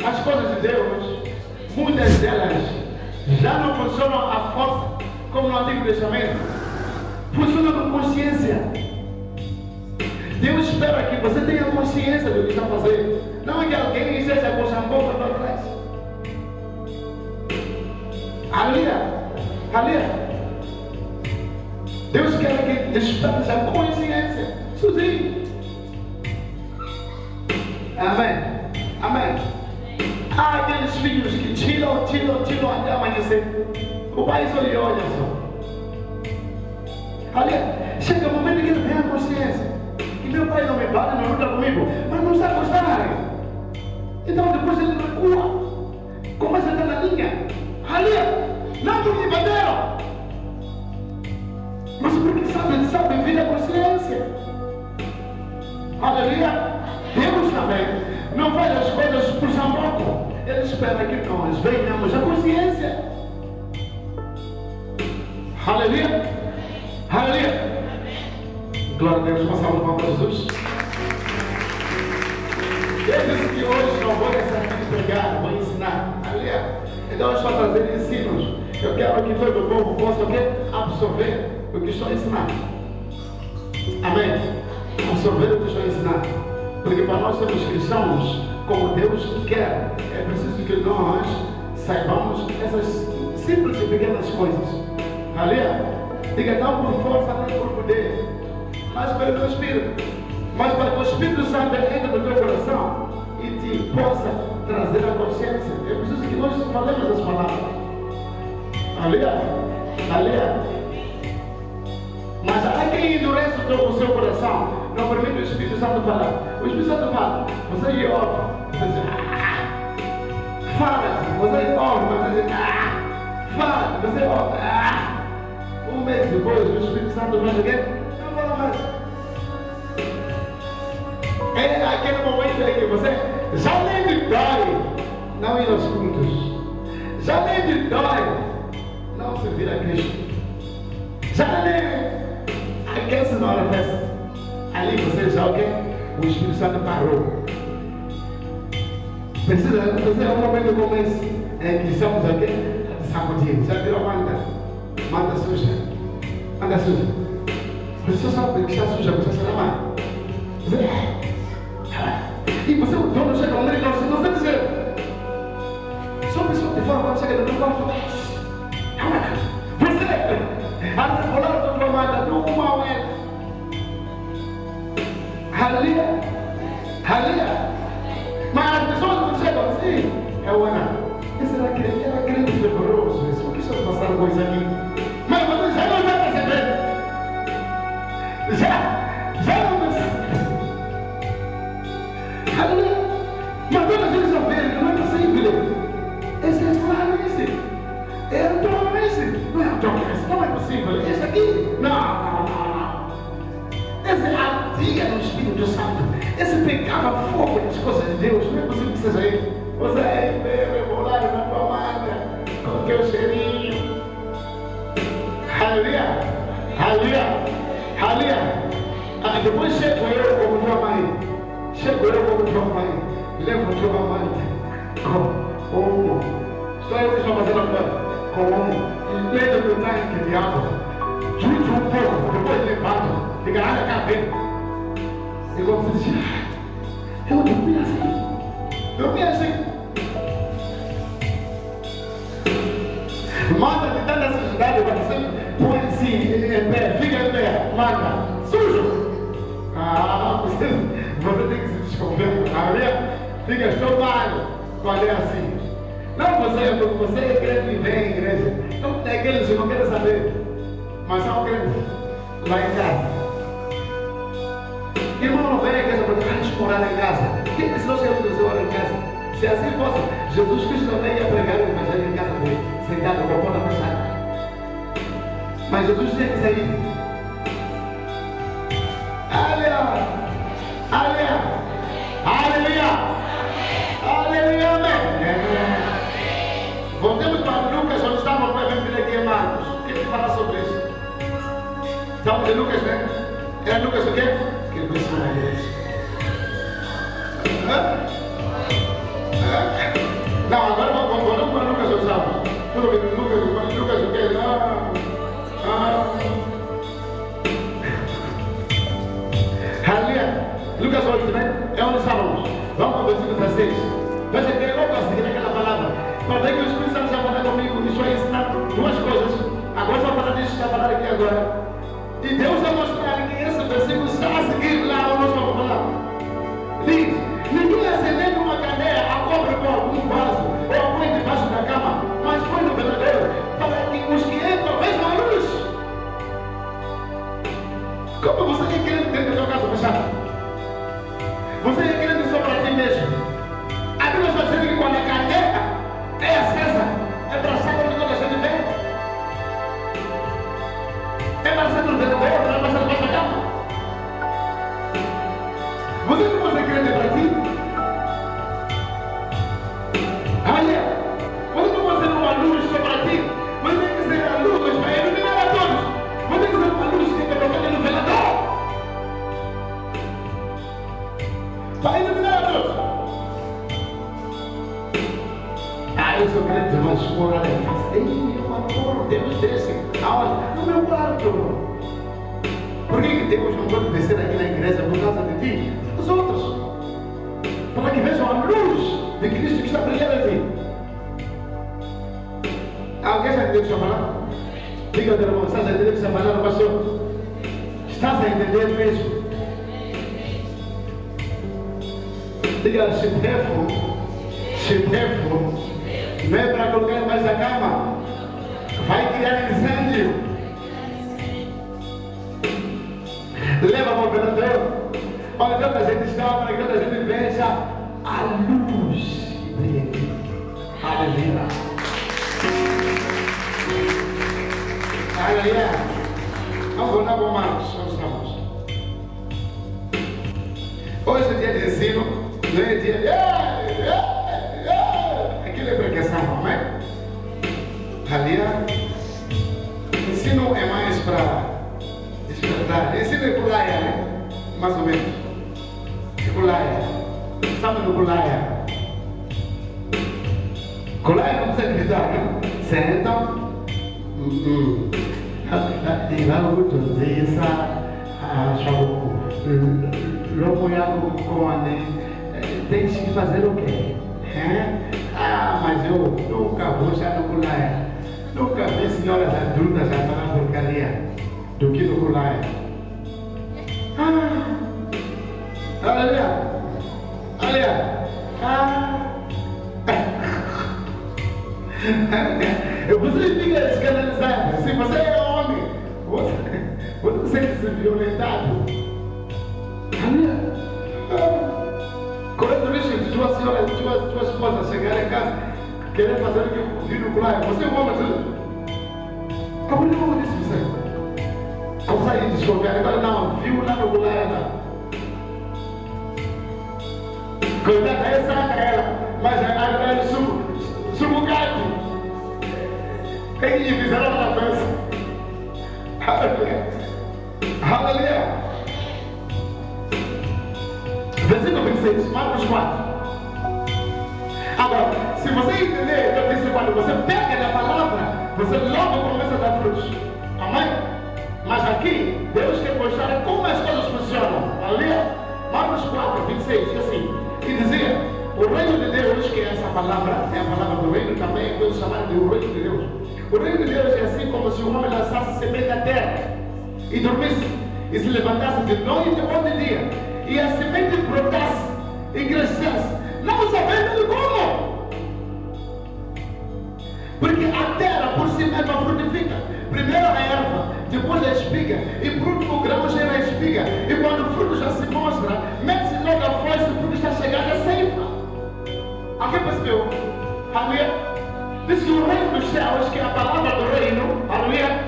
As coisas de Deus, muitas delas já não funcionam à força como no Antigo Testamento. Funciona com consciência. Deus espera que você tenha consciência do que está fazendo. Não é que alguém esteja com shampoo para trás. Aleluia. Aleluia. Deus quer que desperte a consciência. Sozinho. Amém. Amém. Há aqueles filhos que tiram até amanhecer. O pai só lhe olha só. Olha, chega o momento que ele tem a consciência. Que meu pai não me bate, não luta comigo, mas não está a gostar. Então depois ele recua. Começa a entrar na linha. Olha, não porque me bateram. Mas porque sabe vir a consciência. Aleluia. Deus também não faz as coisas por jamboco. Ele espera que nós venhamos à consciência. Aleluia. Aleluia. Glória a Deus. Passamos a mão para Jesus. Eu disse que hoje não vou deixar de pregar, vou ensinar. Aleluia. Então eu estou trazendo ensinos. Eu quero que todo o povo possa absorver o que estou ensinando. Amém. Absorver o que estou ensinando. Porque para nós sermos cristãos, como Deus quer, é preciso que nós saibamos essas simples e pequenas coisas. Aleluia. Diga, não por força nem por poder, mas pelo Espírito. Mas para que o Espírito Santo entre no teu coração e te possa trazer a consciência, é preciso que nós falemos as palavras. Aleluia. Aleluia. Mas há quem endurece o seu coração, não permite o Espírito Santo falar. O Espírito Santo fala, você lhe ouve, você diz, fala, você ouve, você diz, fala, você ouve, Um mês depois, o Espírito Santo vai dizer, não fala mais. É aquele momento em que você já nem lhe dói não ir aos cultos, já nem lhe dói não servir a Cristo, já nem aquece na hora da festa. Ali você já o Espírito Santo parou. Precisa é um momento como esse em que estamos aqui sacudindo. Já virou manda suja. Manda suja. A pessoa sabe que está suja, você se lama. E você, o dono, chega onde ele não sabe dizer. Só a pessoa de fora quando chega no teu quarto. Você, a bolar da tua mata, do mal é. Aleluia. Aleluia. Mas as pessoas não chegam assim. É o Ana. Esse era crente fervoroso. Isso. O que está passando com isso aqui? Mas você já não está percebendo. Já não percebe. Aleluia. Mas todas eles estão vendo que não é possível. Esse é claramente. É atualmente. Não é atualmente. Não é possível. Esse aqui. Não. Esse ardia no Espírito Santo. Esse pegava fogo nas coisas de Deus. Não é possível que seja ele. Você é rebolado na tua manga. Com o teu cheirinho. Aleluia. Aleluia. Aleluia. Depois chego eu como tua mãe. Chego eu como tua mãe. Levo tua mãe. Como? Só eu que estou fazendo a coisa. Como? Lendo do tanque de água. Junto um pouco. Depois levado. Diga, olha cá, vem. E como você diz, eu dormi assim. Dormi assim. Manda de tanta sujidade, você põe assim, em pé, fica em pé, manda. Sujo. Você tem que se desconver. Diga, estou mal. Quando é assim. Não, você é crente e vem à igreja. Não tem aqueles que não querem saber. Mas são crentes. Lá em casa. Irmão, não vem à igreja para morar em casa. Quem disse nós queremos que você ore em casa? Se assim fosse, Jesus Cristo também ia pregar o evangelho em casa dele, sentado com a porta fechada. Mas Jesus tinha que sair. Aleluia! Aleluia! Aleluia! Aleluia! Amém! Voltemos para Lucas, onde estava para vir aqui em Marcos. O que ele fala sobre isso? Estamos em Lucas, né? É Lucas o quê? Que ele pensou na igreja. 16. Veja que é logo a seguir aquela palavra. Para ver que o Espírito Santo já vai falar comigo, isso vai ensinar duas coisas. Agora só falar disso, está falando aqui agora. E Deus vai mostrar que esse versículo está a seguir lá onde nós vamos falar. Diz: ninguém acende uma candeia, a cobre com algum vaso, ou a põe debaixo da cama, mas põe no velador, para que os que entram vejam a luz. Como você é querendo ter a sua casa fechada? Você é querendo só para ti mesmo. A Bíblia está dizendo que quando a candeia é acesa, é para sair onde toda a gente vê. É para sair no velador, não é para sair debaixo da cama. Você quer ter para ti? Olha, você não pode ser uma luz só para ti. Você tem que ser a luz para iluminar a todos. Você tem que ser uma luz que te protege no velador. Para iluminar a todos. Eu sou crente, mas morar em casa. Ei, eu adoro Deus desce. Aonde? No meu quarto. Por que Deus não pode descer aqui na igreja por causa de ti? Os outros. Para que vejam a luz de Cristo que está brilhando em ti. Alguém já entendeu o que está falando? Diga ao teu irmão, estás a entender o que está falando, pastor? Estás a entender mesmo? Diga, chefo, não é para colocar embaixo da cama. Vai criar incêndio. Leva para o velador. Olha, tanta gente está para que tanta gente veja a luz dele. Aleluia. Aleluia. Vamos voltar para Marcos. Vamos. Hoje é dia de ensino. Não é dia de... Aquilo é pregação, amém? Aleluia. Ensino é mais para despertar. Ensino é culaia, né? Mais ou menos. Culaia. Estamos no culaia. Culaia não precisa gritar, né? Sentam. Tirando muito disso, logo tem que fazer o quê? Mas eu nunca vou já no culaia. Nunca vi senhoras adultas já falar porcaria do que no culaia. Aleluia. Você fica escandalizado. Se você é homem, você sente-se violentado. Quando deixa tua esposa chegar em casa, querer fazer o que o filho pular, você é um homem, você a mulher não disse você. Como sair desconfiar? Agora não, viu lá no pular, não. Coitada, é saca ela, mas agora é sumo gato. Quem lhe fizeram na cabeça? Aleluia. Versículo 26, Marcos 4. Agora, se você entender, eu disse, quando você pega a palavra, você logo começa a dar frutos. Amém? Mas aqui, Deus quer mostrar como as coisas funcionam. Aleluia. Marcos 4, 26, e assim. E dizia, o reino de Deus, que é essa palavra, é a palavra do reino, também é coisa chamada de o reino de Deus. O reino de Deus é assim como se um homem lançasse semente à terra e dormisse e se levantasse de noite ou de dia, e a semente brotasse e crescesse, não sabendo como. Porque a terra por si mesma frutifica. Primeiro a erva, depois a espiga, e por último o grão gera a espiga. E quando o fruto já se mostra, mete-se logo a foice porque está chegando a ceifa. Alguém percebeu? Aleluia. Diz que o reino dos céus, que é a palavra do reino, aleluia,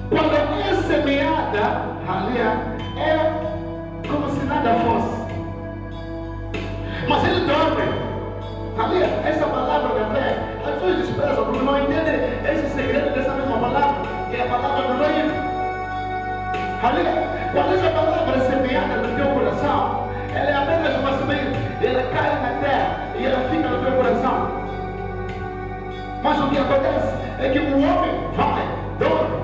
quando é semeada, aleluia, é como se nada fosse. Mas ele dorme. Aleluia, essa palavra da fé, as pessoas desprezam porque não entendem esse segredo dessa mesma palavra, que é a palavra do reino. Aleluia, quando essa palavra é semeada no teu coração, ela é apenas uma semente, ela cai na terra e ela fica no teu coração. Mas o que acontece é que o homem vai, dorme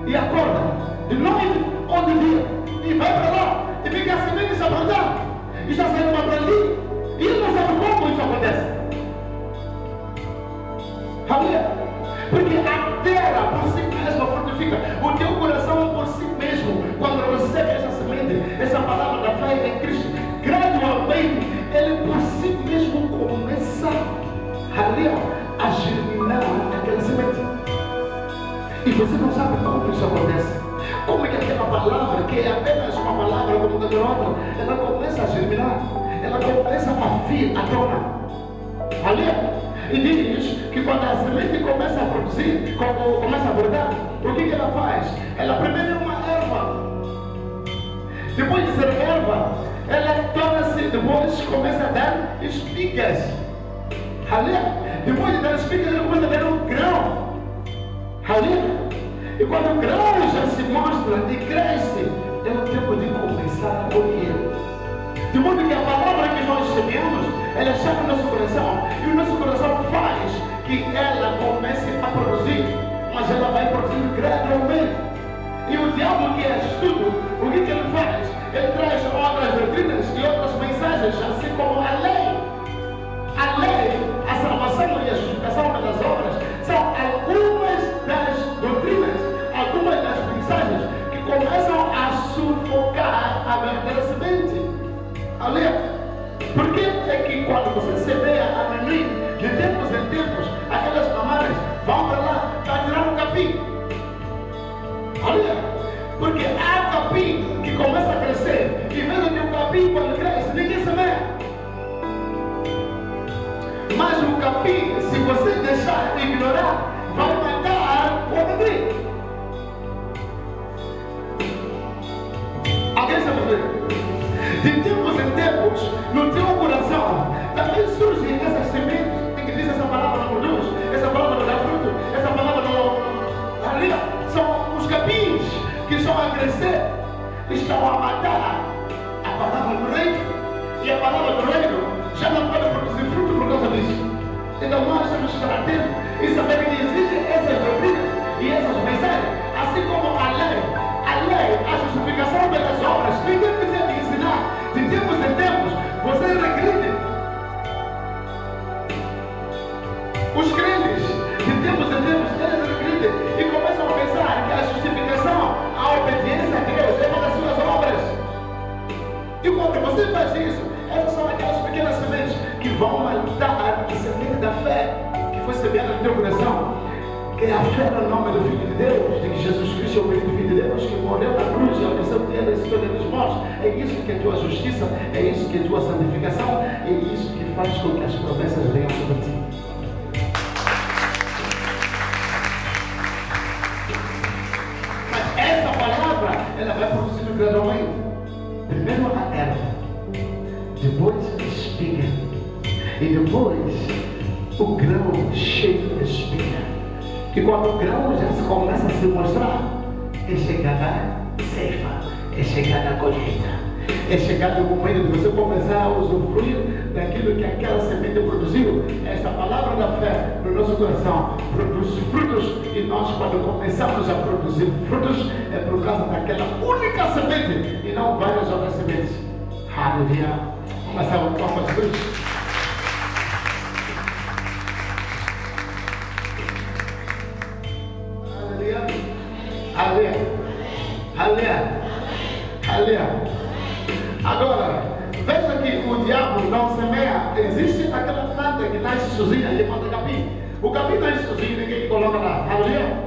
e acorda de noite ou de dia e vai para lá e fica a semente se abrandando e está saindo uma para ali e o teu coração por si mesmo, quando recebe essa semente, essa palavra da fé em Cristo, gradualmente, ele por si mesmo começa a germinar aquela semente. E você não sabe como isso acontece. Como é que aquela palavra, que é apenas uma palavra como qualquer outra, ela começa a germinar, ela começa a vir à tona. E diz que quando a semente começa a produzir, quando começa a brotar, o que ela faz? Ela primeiro é uma erva. Depois de ser erva, ela torna-se, depois começa a dar espigas. Depois de dar espigas, ela começa a dar um grão. E quando o grão já se mostra e cresce, é o tempo de começar a colher. De modo que a palavra que nós semeamos, ela chama o nosso coração, e o nosso coração faz que ela comece a produzir, mas ela vai produzir gradualmente. E o diabo, que é astuto, o que ele faz? Ele traz outras doutrinas e outras mensagens, assim como a lei. A lei, a salvação e a justificação pelas obras são algumas das doutrinas, algumas das mensagens que começam a sufocar a verdadeira semente. Por que é que quando você semeia amendoim, de tempos em tempos, aquelas mamadas vão para lá para tirar um capim? Porque há capim que começa a crescer, e vendo que o capim, quando cresce, ninguém semeia. Mas o capim, se você deixar de ignorar, vai matar o amendoim. Alguém sabe ver? De tempos em tempos, no teu coração, também surgem essas sementes. Tem que dizer, essa palavra não produz, essa palavra não dá fruto, essa palavra não... São os capins que estão a crescer, estão a matar a palavra do reino. E a palavra do reino já não pode produzir fruto por causa disso. Então nós temos que estar atentos e saber que existem essas doutrinas e essas mensagens, assim como a lei, a justificação pelas obras. Ninguém precisa te ensinar. De tempos em tempos, você regride. Os crentes, de tempos em tempos, eles regridem e começam a pensar que a justificação, a obediência a Deus é uma das suas obras. E quando você faz isso, essas são aquelas pequenas sementes que vão matar a semente da fé que foi semeada no teu coração. Que é a fé no nome do Filho de Deus, de que Jesus Cristo é o Filho de Deus, que morreu na cruz e ao terceiro dia ressuscitou dentre os mortos. É isso que é a tua justiça, é isso que é a tua santificação, é isso que faz com que as promessas venham sobre ti. Mas essa palavra, ela vai produzindo gradualmente. Primeiro a erva, depois a espiga, e depois o grão cheio de espiga. E quando o grão já começa a se mostrar, é chegada a ceifa, é chegada a colheita, é chegado o momento de você começar a usufruir daquilo que aquela semente produziu. Essa palavra da fé no nosso coração produz frutos, e nós, quando começamos a produzir frutos, é por causa daquela única semente e não várias outras sementes. Aleluia! Vamos passar o palmas de Deus. Aleluia. Agora, veja que o diabo não semeia. Existe aquela planta que nasce sozinha, ele manda capim. O capim nasce sozinho, ninguém coloca lá. Aleluia.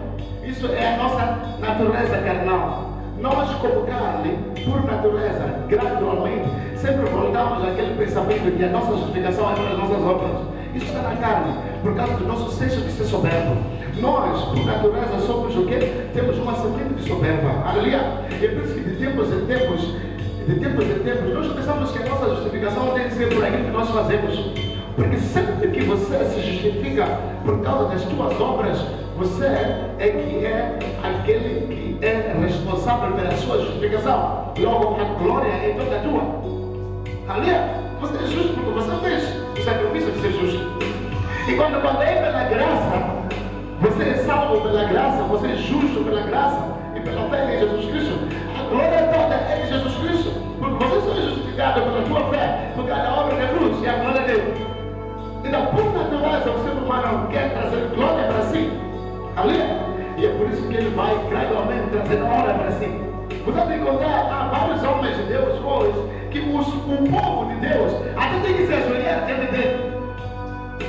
Isso é a nossa natureza carnal. Nós, como carne, por natureza, gradualmente, sempre voltamos àquele pensamento que a nossa justificação é pelas nossas obras. Isso está na carne, por causa do nosso senso de ser soberbo. Nós, por natureza, somos o quê? Temos uma semente de soberba. Aleluia! E por isso que de tempos em tempos, nós pensamos que a nossa justificação tem que ser por aquilo que nós fazemos. Porque sempre que você se justifica por causa das tuas obras, você é aquele que é responsável pela sua justificação. Logo, a glória é toda tua. Aleluia! Você é justo porque você fez o sacrifício de ser justo. E quando é pela graça, você é salvo pela graça, você é justo pela graça e pela fé em Jesus Cristo. A glória toda é de Jesus Cristo, porque você só é justificado pela tua fé, por cada obra da cruz e a glória dele. Então, por natureza, o ser humano quer trazer glória para si. Aleluia? E é por isso que ele vai gradualmente trazendo honra para si. Você vai encontrar vários homens de Deus hoje que o povo de Deus até tem que se ajoelhar diante dele.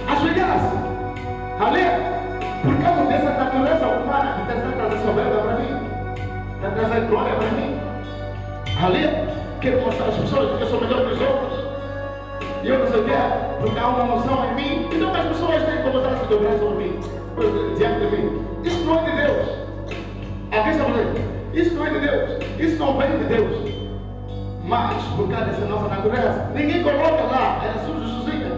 Ajoelhar-se. Aleluia. Por causa dessa natureza humana que está trazendo soberba para mim. Está trazendo glória para mim. Aleluia. Quero mostrar às pessoas que eu sou melhor que os outros. E eu não sei o que é, porque há uma unção em mim. Então as pessoas têm que começar a se dobrar sobre mim, diante de mim. Isso não é de Deus. Alguém está falando? Isso não é de Deus. Isso não vem de Deus. Mas, por causa dessa nossa natureza, ninguém coloca lá, ela surge sozinha.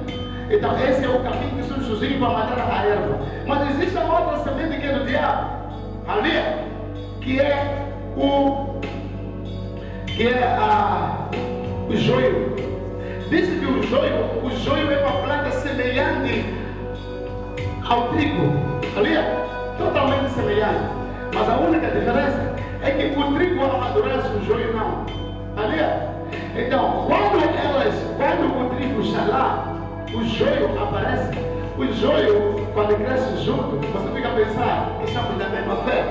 Então, esse é o caminho que surge sozinho para matar a erva. Mas existe a outra semente que é do diabo, ali, que é o joio. Diz que o joio é uma planta semelhante ao trigo, ali, totalmente semelhante. Mas a única diferença é que o trigo amadurece, o joio não. Ali, então, quando o trigo está lá, o joio aparece. O joio, quando cresce junto, você fica a pensar que estamos da mesma fé,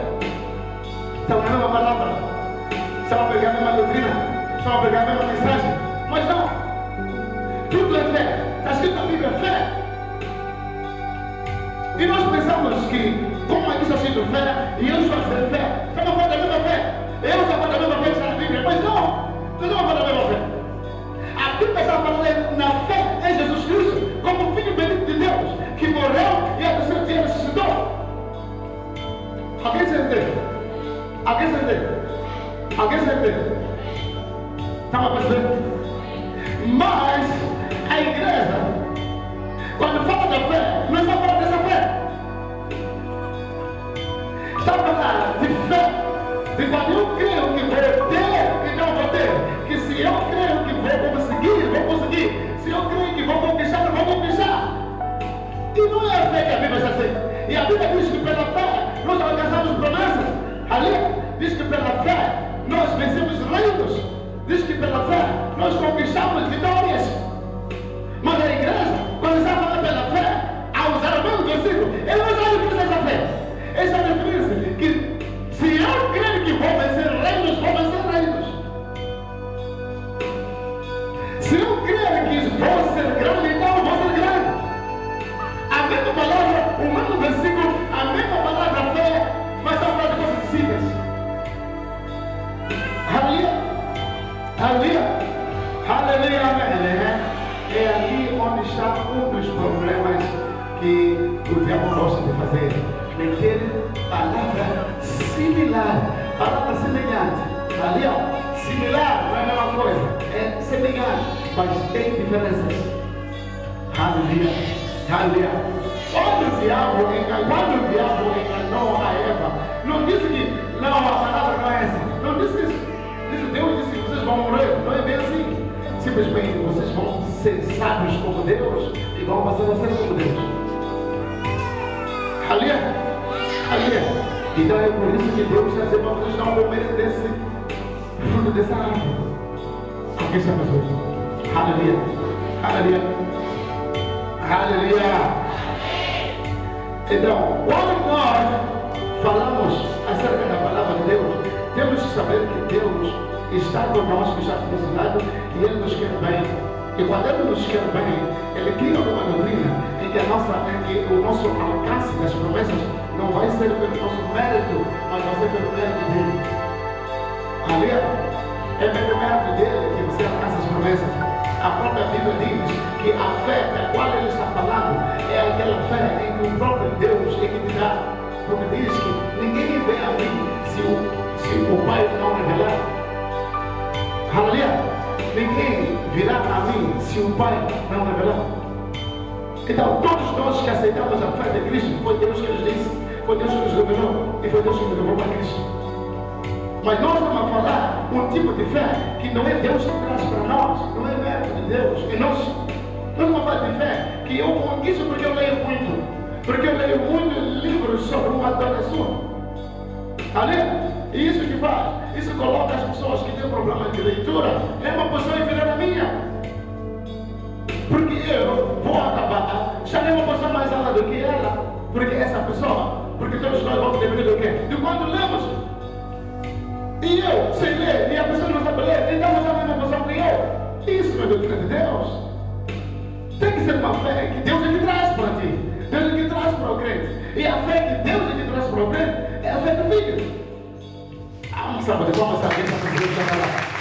estamos na mesma palavra, estamos a pegar a mesma doutrina, estamos a pegar a mesma mensagem. Mas não, tudo é fé. Está escrito na Bíblia, fé. E nós pensamos que, como aqui está escrito fé, e eu estou a dizer fé, estamos falando da mesma fé. Eu estou falando da mesma fé que está na Bíblia, mas não estamos falando da mesma fé. A Bíblia está falando na fé em Jesus Cristo, como Filho bendito de Deus, que morreu e a terceira dia ressuscitou. Alguém se entende? Alguém se entende? Alguém se entende? Estava percebendo? Mas a igreja, quando fala da fé, não está falando dessa fé. Está falando de fé. De quando eu creio que vou ter, então vou ter. Que se eu creio que vou conseguir. Se eu creio que vou conquistar, eu vou conquistar. E não é a fé que a Bíblia está assim. E a Bíblia diz que pela fé nós alcançamos promessas. Ali diz que pela fé nós vencemos reinos. Diz que pela fé nós conquistamos vitórias. Mas a igreja, quando está falando pela fé, ao usar o mesmo versículo, ele não está referindo a essa fé. Ele está referindo que se eu creio que vou vencer reinos, vou vencer reinos. Se eu creio que vou ser grande, então eu vou ser grande. A mesma palavra, o mesmo versículo, a mesma palavra fé, mas está falando de coisas simples. Aleluia, aleluia, aleluia. É ali onde está um dos problemas que o diabo gosta de fazer. Meter palavra similar, palavra semelhante. Ali, ó, similar não é a mesma coisa, é semelhante, mas tem diferenças. Aleluia, aleluia. Quando o diabo enganou a Eva, não disse que não, a palavra não é essa. Não disse isso. Deus disse que vocês vão morrer. Não é bem assim. Simplesmente vocês vão ser sábios como Deus e vão passar a ser como Deus. Aleluia, aleluia. Então é por isso que Deus está dizendo para vocês não comerem desse fruto dessa árvore. Alguém está pensando? Aleluia, aleluia, aleluia. Então, quando nós falamos acerca da palavra de Deus, temos que saber que Deus está conosco, está do nosso lado e Ele nos quer bem. E quando Ele nos quer bem, Ele cria uma doutrina em que o nosso alcance das promessas não vai ser pelo nosso mérito, mas vai ser pelo mérito dele. Ali é pelo mérito dele que você alcança as promessas. A própria Bíblia diz que a fé da qual Ele está falando é aquela fé em que o próprio Deus é que te dá. Porque diz que ninguém vem a mim se o Pai não revelar. Aleluia! Ninguém virá a mim se o Pai não revelar. Então, todos nós que aceitamos a fé de Cristo, foi Deus que nos disse, foi Deus que nos revelou e foi Deus que nos levou para Cristo. Mas nós vamos a falar um tipo de fé que não é Deus que traz para nós, não é mérito de Deus. E nós vamos falar de fé que eu conquisto porque eu leio muito. Porque eu leio muitos livros sobre uma adoração. Aleluia! E isso que faz? Isso coloca as pessoas que têm problema de leitura em uma posição inferior à minha. Porque eu vou acabar, já nem uma posição mais alta do que ela. Porque essa pessoa porque todos nós vamos depender do quê? De quanto lemos. E eu, sem ler, e a pessoa não sabe ler, então você é a mesma pessoa que eu. Isso não é doutrina de Deus. Tem que ser uma fé que Deus é que traz para ti. Deus é que traz para o crente. E a fé que Deus é que traz para o crente é a fé do Filho. Vamos salvar de palmas a quem está fazendo essa palavra.